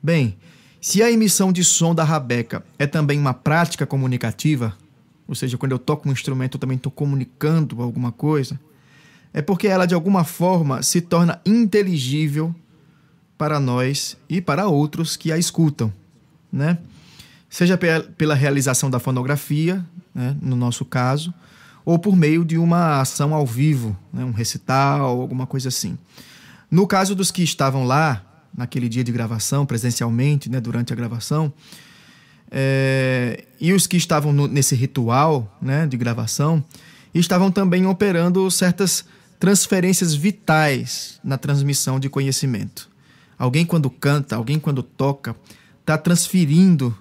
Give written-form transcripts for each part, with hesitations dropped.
Bem, se a emissão de som da rabeca é também uma prática comunicativa, ou seja, quando eu toco um instrumento eu também estou comunicando alguma coisa, é porque ela de alguma forma se torna inteligível para nós e para outros que a escutam, né? Seja pela realização da fonografia, né, no nosso caso, ou por meio de uma ação ao vivo, né, um recital, alguma coisa assim. No caso dos que estavam lá, naquele dia de gravação, presencialmente, né, durante a gravação, e os que estavam nesse ritual, né, de gravação, estavam também operando certas transferências vitais na transmissão de conhecimento. Alguém quando canta, alguém quando toca, está transferindo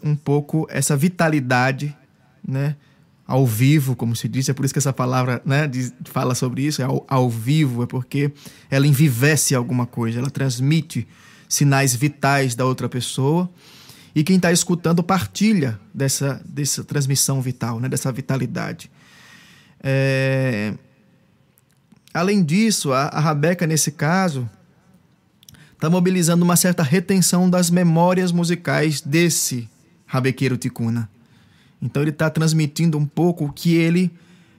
um pouco essa vitalidade, né, ao vivo, como se diz. É por isso que essa palavra, né, fala sobre isso, ao vivo, é porque ela envivece alguma coisa, ela transmite sinais vitais da outra pessoa, e quem está escutando partilha dessa transmissão vital, né, dessa vitalidade. Além disso, a rabeca, nesse caso, está mobilizando uma certa retenção das memórias musicais desse rabequeiro ticuna. Então ele está transmitindo um pouco o que ele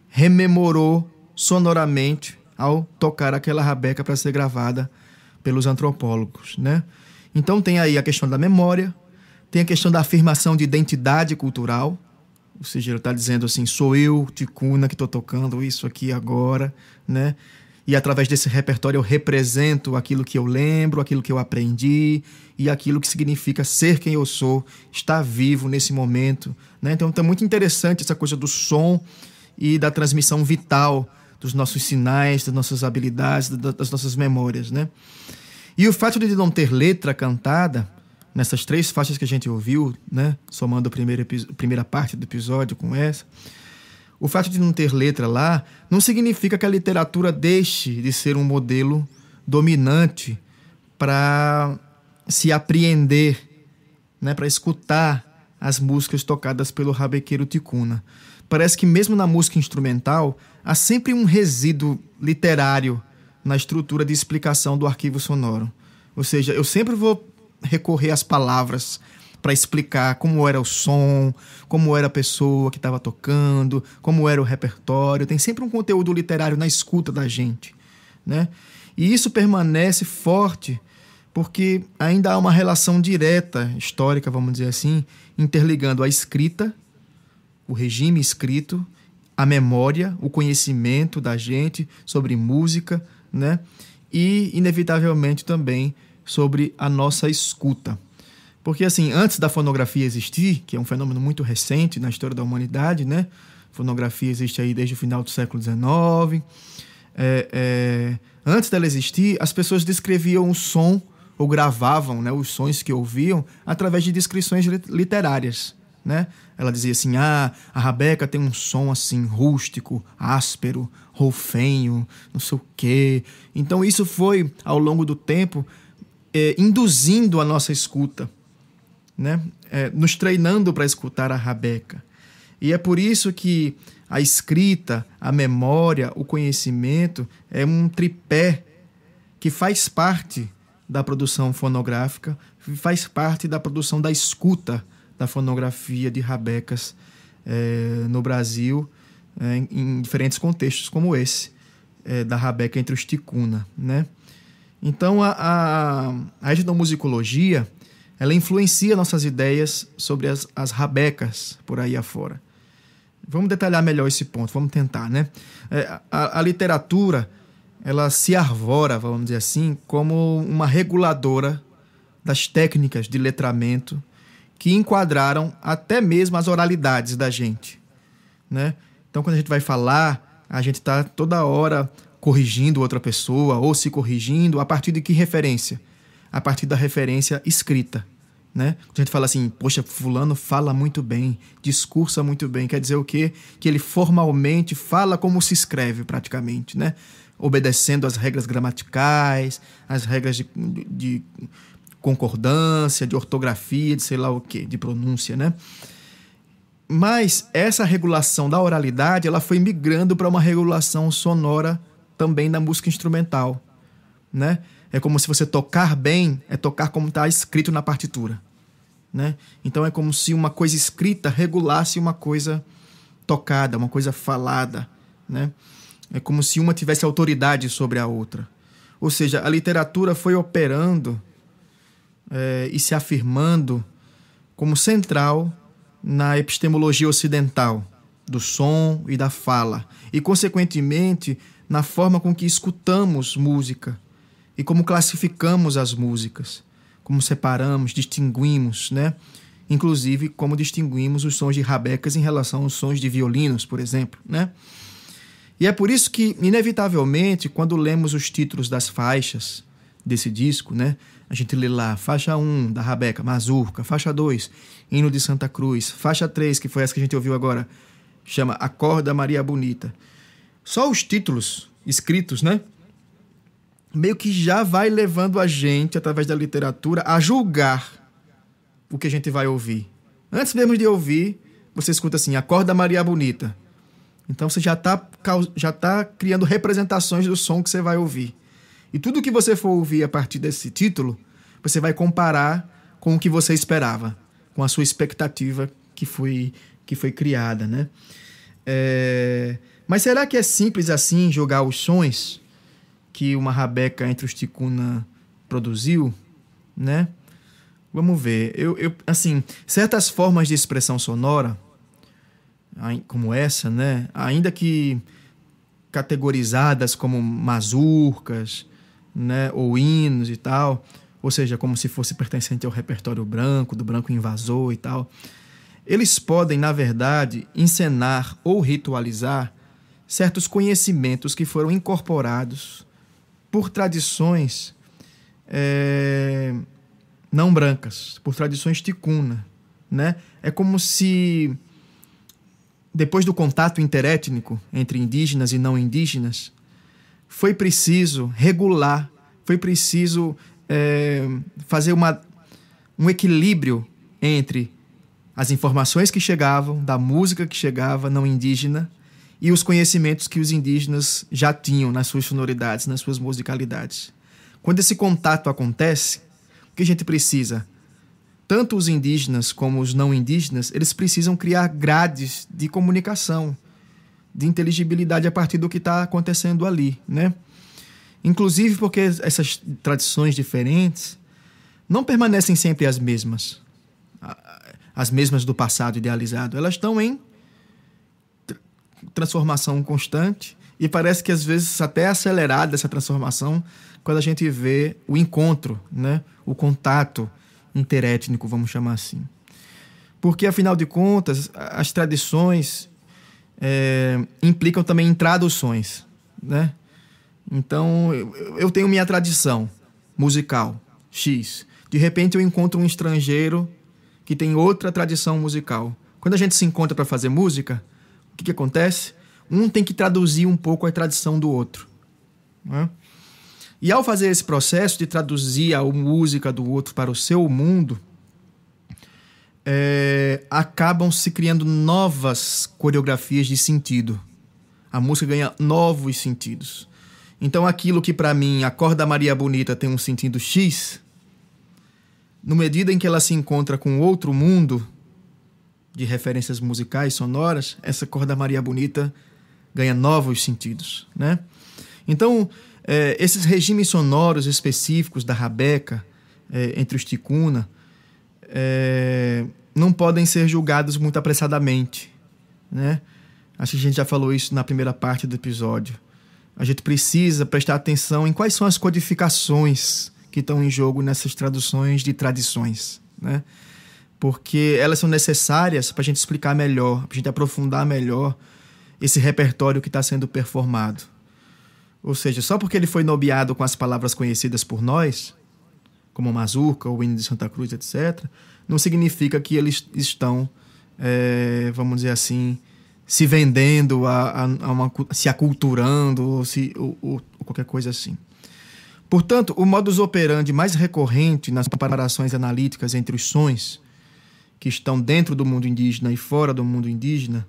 rememorou sonoramente ao tocar aquela rabeca para ser gravada pelos antropólogos, né? Então tem aí a questão da memória, tem a questão da afirmação de identidade cultural, ou seja, ele está dizendo assim, sou eu, ticuna, que estou tocando isso aqui agora, né? E através desse repertório eu represento aquilo que eu lembro, aquilo que eu aprendi e aquilo que significa ser quem eu sou, estar vivo nesse momento, né? Então é muito interessante essa coisa do som e da transmissão vital dos nossos sinais, das nossas habilidades, das nossas memórias, né? E o fato de não ter letra cantada, nessas 3 faixas que a gente ouviu, né? Somando a primeira parte do episódio com essa, o fato de não ter letra lá não significa que a literatura deixe de ser um modelo dominante para se apreender, né, para escutar as músicas tocadas pelo rabequeiro ticuna. Parece que mesmo na música instrumental há sempre um resíduo literário na estrutura de explicação do arquivo sonoro. Ou seja, eu sempre vou recorrer às palavras para explicar como era o som, como era a pessoa que estava tocando, como era o repertório. Tem sempre um conteúdo literário na escuta da gente, né? E isso permanece forte porque ainda há uma relação direta, histórica, vamos dizer assim, interligando a escrita, o regime escrito, a memória, o conhecimento da gente sobre música, né? E, inevitavelmente, também sobre a nossa escuta. Porque, assim, antes da fonografia existir, que é um fenômeno muito recente na história da humanidade, né? A fonografia existe aí desde o final do século XIX. Antes dela existir, as pessoas descreviam o som, ou gravavam, né, os sons que ouviam, através de descrições literárias, né? Ela dizia assim, a rabeca tem um som assim, rústico, áspero, roufenho, não sei o quê. Então, isso foi, ao longo do tempo, induzindo a nossa escuta, né? Nos treinando para escutar a rabeca. E é por isso que a escrita, a memória, o conhecimento é um tripé que faz parte da produção fonográfica, faz parte da produção da escuta da fonografia de rabecas no Brasil, em diferentes contextos como esse, da rabeca entre os ticuna, né? Então, a etnomusicologia, ela influencia nossas ideias sobre as rabecas por aí afora. Vamos detalhar melhor esse ponto, vamos tentar, né? A literatura, ela se arvora, vamos dizer assim, como uma reguladora das técnicas de letramento que enquadraram até mesmo as oralidades da gente, né? Então, quando a gente vai falar, a gente está toda hora corrigindo outra pessoa ou se corrigindo a partir de que referência? A partir da referência escrita, né? Quando a gente fala assim, poxa, fulano fala muito bem, discursa muito bem, quer dizer o quê? Que ele formalmente fala como se escreve praticamente, né? Obedecendo às regras gramaticais, às regras de concordância, de ortografia, de sei lá o quê, de pronúncia, né? Mas essa regulação da oralidade, ela foi migrando para uma regulação sonora também na música instrumental, né? É como se você tocar bem é tocar como está escrito na partitura, né? Então é como se uma coisa escrita regulasse uma coisa tocada, uma coisa falada, né? É como se uma tivesse autoridade sobre a outra. Ou seja, a literatura foi operando e se afirmando como central na epistemologia ocidental do som e da fala, e, consequentemente, na forma com que escutamos música e como classificamos as músicas, como separamos, distinguimos, né? Inclusive, como distinguimos os sons de rabecas em relação aos sons de violinos, por exemplo, né? E é por isso que, inevitavelmente, quando lemos os títulos das faixas desse disco, né? A gente lê lá, faixa 1 da Rabeca, Mazurca, faixa 2, Hino de Santa Cruz, faixa 3, que foi essa que a gente ouviu agora, chama Acorda Maria Bonita. Só os títulos escritos, né? Meio que já vai levando a gente, através da literatura, a julgar o que a gente vai ouvir. Antes mesmo de ouvir, você escuta assim, Acorda Maria Bonita. Então você já tá criando representações do som que você vai ouvir. E tudo que você for ouvir a partir desse título, você vai comparar com o que você esperava, com a sua expectativa que foi criada, né? Mas será que é simples assim jogar os sons que uma rabeca entre os ticuna produziu, né? Vamos ver. Assim, certas formas de expressão sonora, como essa, né? Ainda que categorizadas como mazurcas, né? Ou hinos e tal, ou seja, como se fosse pertencente ao repertório branco, do branco invasor e tal, eles podem, na verdade, encenar ou ritualizar certos conhecimentos que foram incorporados por tradições não brancas, por tradições ticuna, né? É como se, depois do contato interétnico entre indígenas e não indígenas, foi preciso regular, foi preciso fazer um equilíbrio entre as informações que chegavam, da música que chegava não indígena, e os conhecimentos que os indígenas já tinham nas suas sonoridades, nas suas musicalidades. Quando esse contato acontece, o que a gente precisa? Tanto os indígenas como os não indígenas, eles precisam criar grades de comunicação, de inteligibilidade a partir do que está acontecendo ali, né? Inclusive porque essas tradições diferentes não permanecem sempre as mesmas do passado idealizado. Elas estão em transformação constante e parece que às vezes até acelerada essa transformação quando a gente vê o encontro, né? O contato interétnico, vamos chamar assim. Porque, afinal de contas, as tradições implicam também em traduções, né? Então, eu tenho minha tradição musical, X. De repente, eu encontro um estrangeiro que tem outra tradição musical. Quando a gente se encontra para fazer música, o que acontece? Um tem que traduzir um pouco a tradição do outro, né? E ao fazer esse processo de traduzir a música do outro para o seu mundo, acabam se criando novas coreografias de sentido. A música ganha novos sentidos. Então aquilo que para mim, Acorda Maria Bonita, tem um sentido X, na medida em que ela se encontra com outro mundo de referências musicais, sonoras, essa Acorda Maria Bonita ganha novos sentidos, né? Então, esses regimes sonoros específicos da rabeca entre os ticuna não podem ser julgados muito apressadamente, né? Acho que a gente já falou isso na primeira parte do episódio. A gente precisa prestar atenção em quais são as codificações que estão em jogo nessas traduções de tradições, né? Porque elas são necessárias para a gente explicar melhor, para a gente aprofundar melhor esse repertório que está sendo performado. Ou seja, só porque ele foi nomeado com as palavras conhecidas por nós, como Mazurca, o Hino de Santa Cruz, etc., não significa que eles estão, vamos dizer assim, se vendendo, se aculturando ou qualquer coisa assim. Portanto, o modus operandi mais recorrente nas comparações analíticas entre os sons que estão dentro do mundo indígena e fora do mundo indígena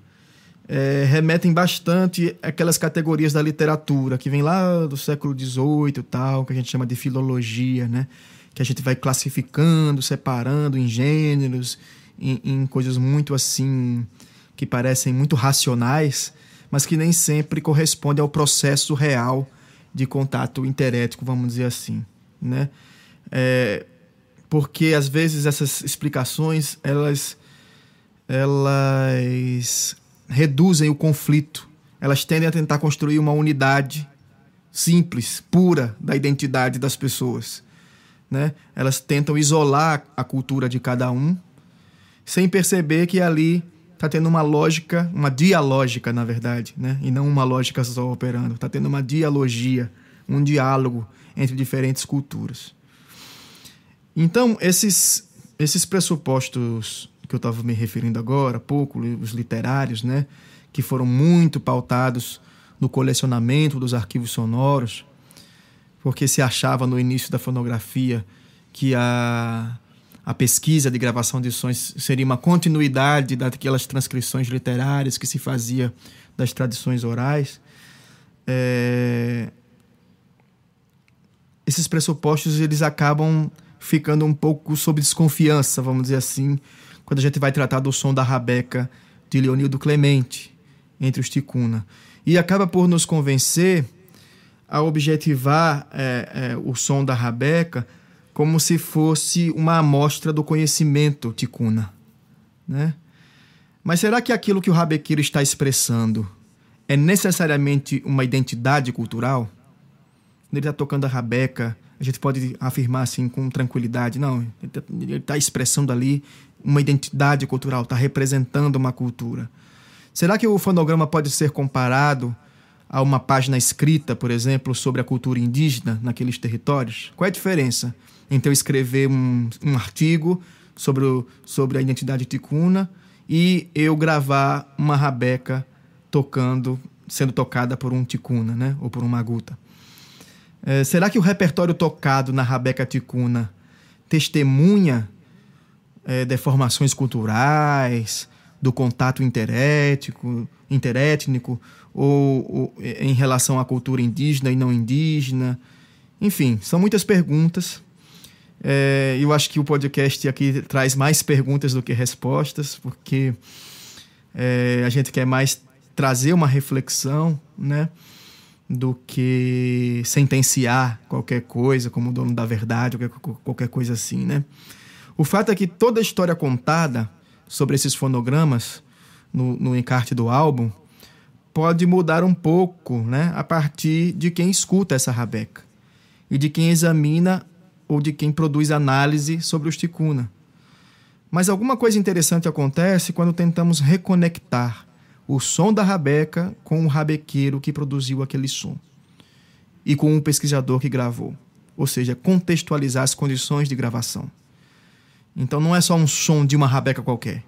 remetem bastante àquelas categorias da literatura que vem lá do século XVIII e tal, que a gente chama de filologia, né? Que a gente vai classificando, separando em gêneros, em coisas muito assim, que parecem muito racionais, mas que nem sempre correspondem ao processo real de contato interético, vamos dizer assim, né? Porque às vezes essas explicações elas reduzem o conflito, elas tendem a tentar construir uma unidade simples, pura da identidade das pessoas, né? Elas tentam isolar a cultura de cada um, sem perceber que ali está tendo uma lógica, uma dialógica, na verdade, né? E não uma lógica só operando. Está tendo uma dialogia, um diálogo entre diferentes culturas. Então, esses pressupostos que eu estava me referindo agora há pouco, os literários, né? Que foram muito pautados no colecionamento dos arquivos sonoros, porque se achava no início da fonografia que a pesquisa de gravação de sons seria uma continuidade daquelas transcrições literárias que se fazia das tradições orais. Esses pressupostos eles acabam ficando um pouco sob desconfiança, vamos dizer assim, quando a gente vai tratar do som da rabeca de Leonildo Clemente, entre os ticuna. E acaba por nos convencer a objetivar o som da rabeca como se fosse uma amostra do conhecimento ticuna, né? Mas será que aquilo que o rabequeiro está expressando é necessariamente uma identidade cultural? Quando ele está tocando a rabeca, a gente pode afirmar assim com tranquilidade, não, ele está expressando ali uma identidade cultural, está representando uma cultura. Será que o fonograma pode ser comparado a uma página escrita, por exemplo, sobre a cultura indígena naqueles territórios? Qual é a diferença entre eu escrever um artigo sobre a identidade ticuna e eu gravar uma rabeca sendo tocada por um ticuna, né? Ou por um maguta? Será que o repertório tocado na rabeca ticuna testemunha deformações culturais, do contato interétnico, ou em relação à cultura indígena e não indígena? Enfim, são muitas perguntas. Eu acho que o podcast aqui traz mais perguntas do que respostas, porque a gente quer mais trazer uma reflexão, né, do que sentenciar qualquer coisa como dono da verdade, ou qualquer coisa assim, né? O fato é que toda a história contada sobre esses fonogramas no encarte do álbum pode mudar um pouco, né, a partir de quem escuta essa rabeca e de quem examina ou de quem produz análise sobre os ticuna. Mas alguma coisa interessante acontece quando tentamos reconectar o som da rabeca com o rabequeiro que produziu aquele som e com o pesquisador que gravou, ou seja, contextualizar as condições de gravação. Então não é só um som de uma rabeca qualquer,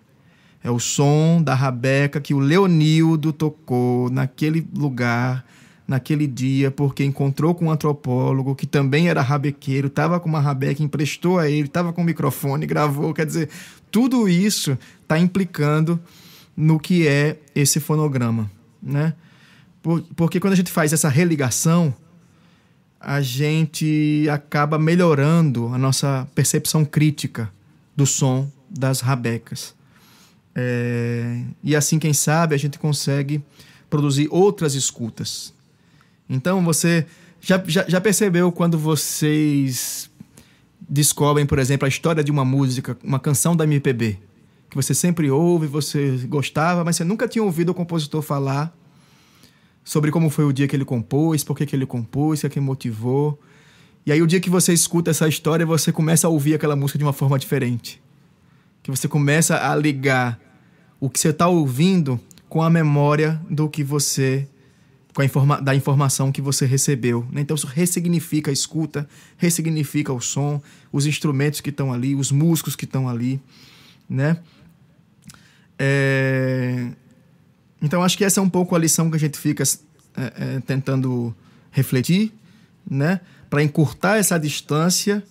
é o som da rabeca que o Leonildo tocou naquele lugar, naquele dia, porque encontrou com um antropólogo que também era rabequeiro, estava com uma rabeca, emprestou a ele, estava com um microfone, gravou. Quer dizer, tudo isso está implicando no que é esse fonograma, né? Porque quando a gente faz essa religação, a gente acaba melhorando a nossa percepção crítica do som das rabecas. E assim, quem sabe, a gente consegue produzir outras escutas. Então, você já percebeu quando vocês descobrem, por exemplo, a história de uma música, uma canção da MPB, que você sempre ouve, você gostava, mas você nunca tinha ouvido o compositor falar sobre como foi o dia que ele compôs, por que ele compôs, o que motivou. E aí, o dia que você escuta essa história, você começa a ouvir aquela música de uma forma diferente. Que você começa a ligar o que você está ouvindo com a memória do que você... da informação que você recebeu, né? Então isso ressignifica a escuta, ressignifica o som, os instrumentos que estão ali, os músicos que estão ali, né? Então acho que essa é um pouco a lição que a gente fica tentando refletir, né? Para encurtar essa distância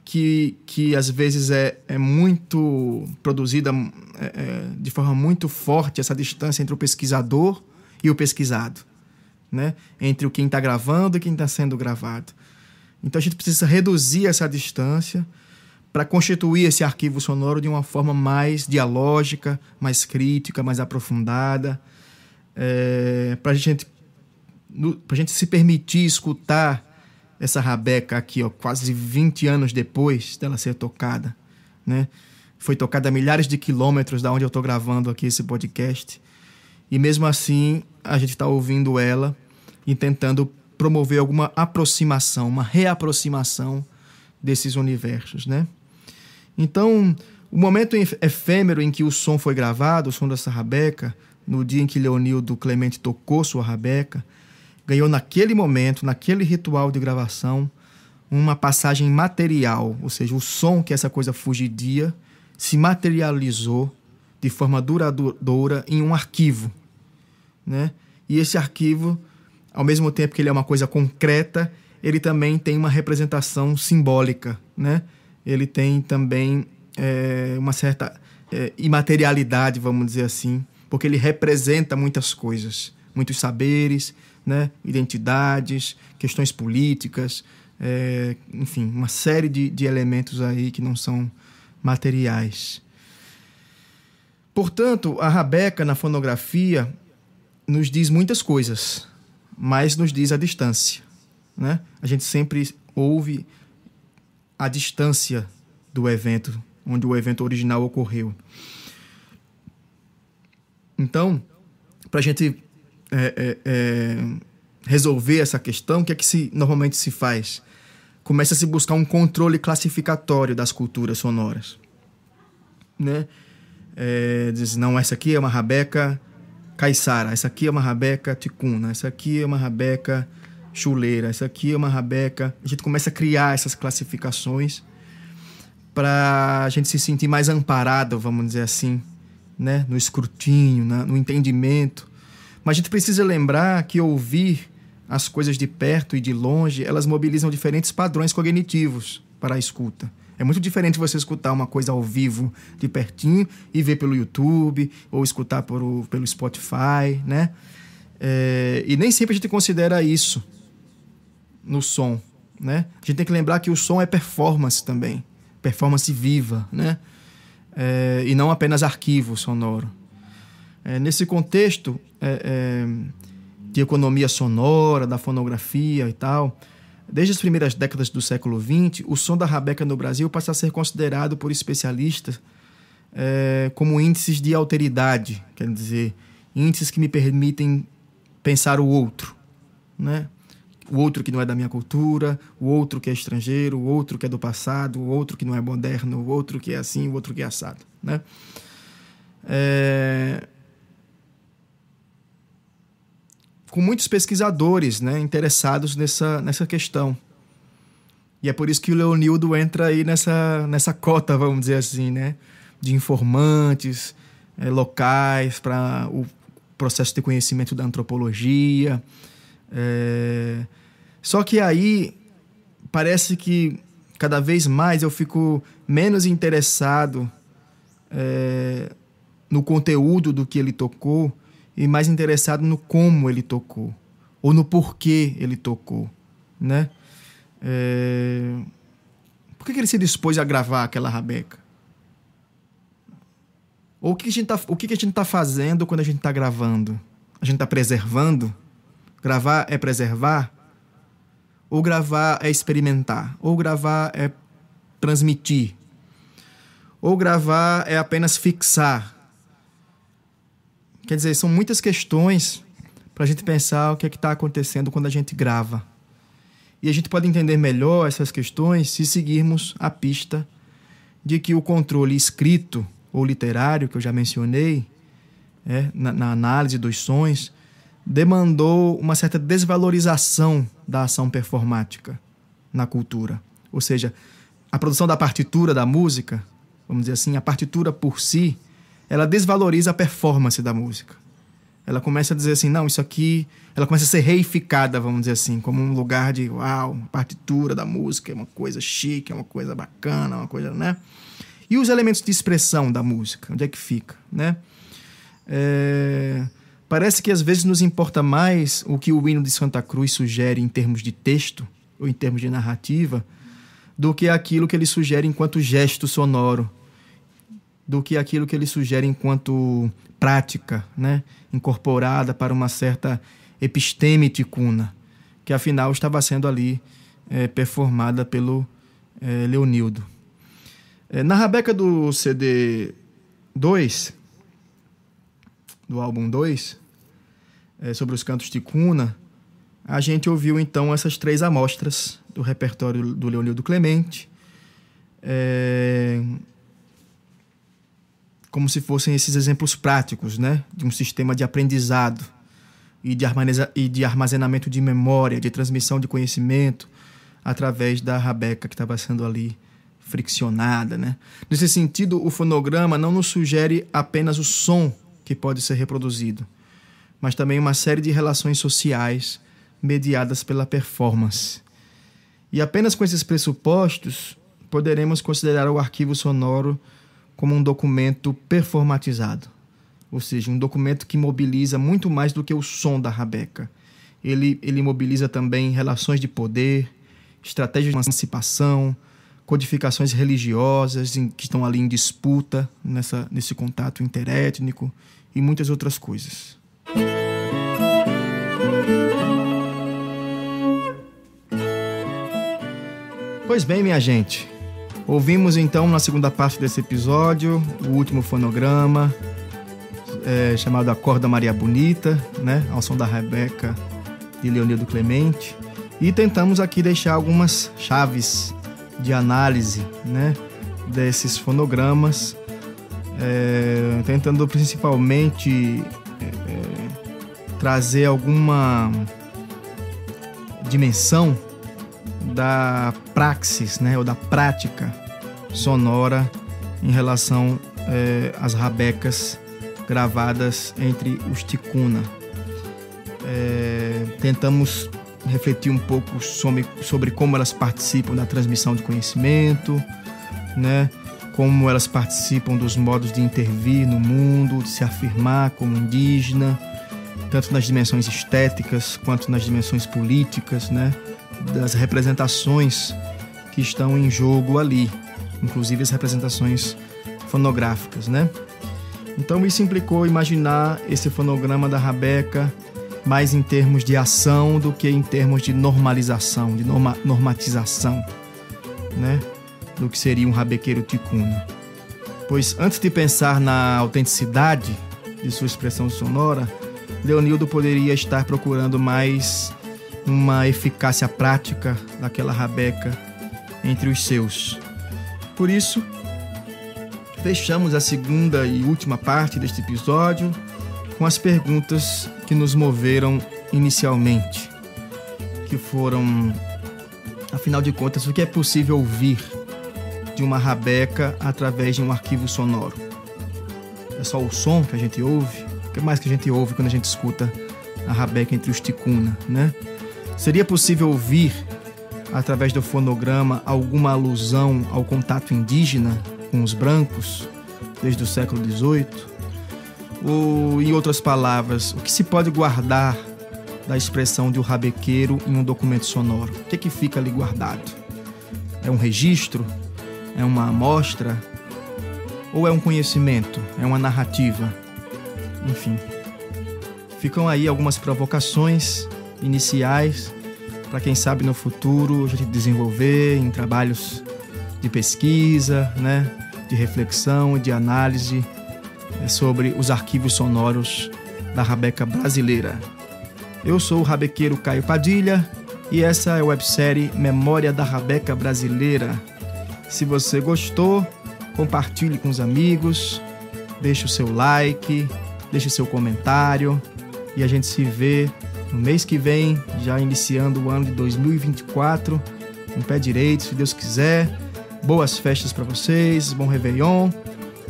que às vezes é muito produzida de forma muito forte, essa distância entre o pesquisador e o pesquisado, né? Entre quem está gravando e quem está sendo gravado. Então a gente precisa reduzir essa distância para constituir esse arquivo sonoro de uma forma mais dialógica, mais crítica, mais aprofundada, para a gente se permitir escutar essa rabeca aqui, ó, quase 20 anos depois dela ser tocada, né? Foi tocada a milhares de quilômetros da onde eu estou gravando aqui esse podcast. E mesmo assim, a gente está ouvindo ela e tentando promover alguma aproximação, uma reaproximação desses universos, né? Então, o momento efêmero em que o som foi gravado, o som dessa rabeca, no dia em que Leonildo Clemente tocou sua rabeca, ganhou naquele momento, naquele ritual de gravação, uma passagem material, ou seja, o som que essa coisa fugidia se materializou de forma duradoura em um arquivo, né? E esse arquivo, ao mesmo tempo que ele é uma coisa concreta, ele também tem uma representação simbólica, né? Ele tem também uma certa imaterialidade, vamos dizer assim, porque ele representa muitas coisas, muitos saberes, né? Identidades, questões políticas, enfim, uma série de elementos aí que não são materiais. Portanto, a rabeca na fonografia nos diz muitas coisas, mas nos diz a distância, né? A gente sempre ouve a distância do evento, onde o evento original ocorreu. Então, para a gente resolver essa questão, o que é que normalmente se faz? Começa a se buscar um controle classificatório das culturas sonoras, né? Diz, não, essa aqui é uma rabeca caiçara, essa aqui é uma rabeca ticuna, essa aqui é uma rabeca chuleira, essa aqui é uma rabeca... A gente começa a criar essas classificações para a gente se sentir mais amparado, vamos dizer assim, né? No escrutínio, no entendimento. Mas a gente precisa lembrar que ouvir as coisas de perto e de longe, elas mobilizam diferentes padrões cognitivos para a escuta. É muito diferente você escutar uma coisa ao vivo de pertinho e ver pelo YouTube ou escutar pelo Spotify, né? E nem sempre a gente considera isso no som, né? A gente tem que lembrar que o som é performance também, performance viva, né? E não apenas arquivo sonoro. Nesse contexto de economia sonora, da fonografia e tal, desde as primeiras décadas do século XX, o som da rabeca no Brasil passa a ser considerado por especialistas como índices de alteridade, quer dizer, índices que me permitem pensar o outro, né? O outro que não é da minha cultura, o outro que é estrangeiro, o outro que é do passado, o outro que não é moderno, o outro que é assim, o outro que é assado, né? Com muitos pesquisadores, né, interessados nessa questão. E é por isso que o Leonildo entra aí nessa cota, vamos dizer assim, né, de informantes locais para o processo de conhecimento da antropologia. Só que aí parece que cada vez mais eu fico menos interessado no conteúdo do que ele tocou e mais interessado no como ele tocou, ou no porquê ele tocou, né? Por que ele se dispôs a gravar aquela rabeca? Ou o que a gente está fazendo quando a gente está gravando? A gente está preservando? Gravar é preservar? Ou gravar é experimentar? Ou gravar é transmitir? Ou gravar é apenas fixar? Quer dizer, são muitas questões para a gente pensar o que é que está acontecendo quando a gente grava. E a gente pode entender melhor essas questões se seguirmos a pista de que o controle escrito ou literário, que eu já mencionei, na análise dos sons, demandou uma certa desvalorização da ação performática na cultura. Ou seja, a produção da partitura da música, vamos dizer assim, a partitura por si, ela desvaloriza a performance da música. ela começa a dizer assim, não, isso aqui... Ela começa a ser reificada, vamos dizer assim, como um lugar de, uau, partitura da música, é uma coisa chique, é uma coisa bacana, uma coisa, né? E os elementos de expressão da música, onde é que fica, né? Parece que às vezes nos importa mais o que o hino de Santa Cruz sugere em termos de texto, ou em termos de narrativa, do que aquilo que ele sugere enquanto gesto sonoro, do que aquilo que ele sugere enquanto prática, né? Incorporada para uma certa episteme ticuna, que afinal estava sendo ali performada pelo Leonildo. Na rabeca do CD 2, do álbum 2, sobre os cantos ticuna, a gente ouviu então essas 3 amostras do repertório do Leonildo Clemente, como se fossem esses exemplos práticos, né, de um sistema de aprendizado e de armazenamento de memória, de transmissão de conhecimento através da rabeca que estava sendo ali friccionada, né? Nesse sentido, o fonograma não nos sugere apenas o som que pode ser reproduzido, mas também uma série de relações sociais mediadas pela performance. E apenas com esses pressupostos, poderemos considerar o arquivo sonoro como um documento performatizado. Ou seja, um documento que mobiliza muito mais do que o som da rabeca. Ele mobiliza também relações de poder, estratégias de emancipação, codificações religiosas que estão ali em disputa nesse contato interétnico e muitas outras coisas. Pois bem, minha gente, ouvimos então na segunda parte desse episódio o último fonograma, chamado Acorda Maria Bonita, né, ao som da rabeca de Leonildo Clemente, e tentamos aqui deixar algumas chaves de análise, né, desses fonogramas, tentando principalmente trazer alguma dimensão da praxis, né, ou da prática sonora em relação às rabecas gravadas entre os ticuna. Tentamos refletir um pouco sobre como elas participam da transmissão de conhecimento, né? Como elas participam dos modos de intervir no mundo, de se afirmar como indígena, tanto nas dimensões estéticas quanto nas dimensões políticas, né? Das representações que estão em jogo ali, inclusive as representações fonográficas, né? Então isso implicou imaginar esse fonograma da rabeca mais em termos de ação do que em termos de normalização, de normatização, né? Do que seria um rabequeiro ticuna. Pois antes de pensar na autenticidade de sua expressão sonora, Leonildo poderia estar procurando mais uma eficácia prática daquela rabeca entre os seus. Por isso, fechamos a segunda e última parte deste episódio com as perguntas que nos moveram inicialmente, que foram, afinal de contas, o que é possível ouvir de uma rabeca através de um arquivo sonoro? É só o som que a gente ouve? O que mais que a gente ouve quando a gente escuta a rabeca entre os ticuna, né? Seria possível ouvir, através do fonograma, alguma alusão ao contato indígena com os brancos desde o século XVIII? Ou, em outras palavras, o que se pode guardar da expressão de um rabequeiro em um documento sonoro? O que fica ali guardado? É um registro? É uma amostra? Ou é um conhecimento? É uma narrativa? Enfim, ficam aí algumas provocações iniciais para quem sabe no futuro a gente desenvolver em trabalhos de pesquisa, né, de reflexão, de análise sobre os arquivos sonoros da rabeca brasileira. Eu sou o rabequeiro Caio Padilha e essa é a websérie Memória da Rabeca Brasileira. Se você gostou, compartilhe com os amigos, deixe o seu like, deixe seu comentário e a gente se vê no mês que vem, já iniciando o ano de 2024, com o pé direito, se Deus quiser. Boas festas para vocês, bom Réveillon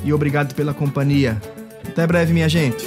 e obrigado pela companhia. Até breve, minha gente.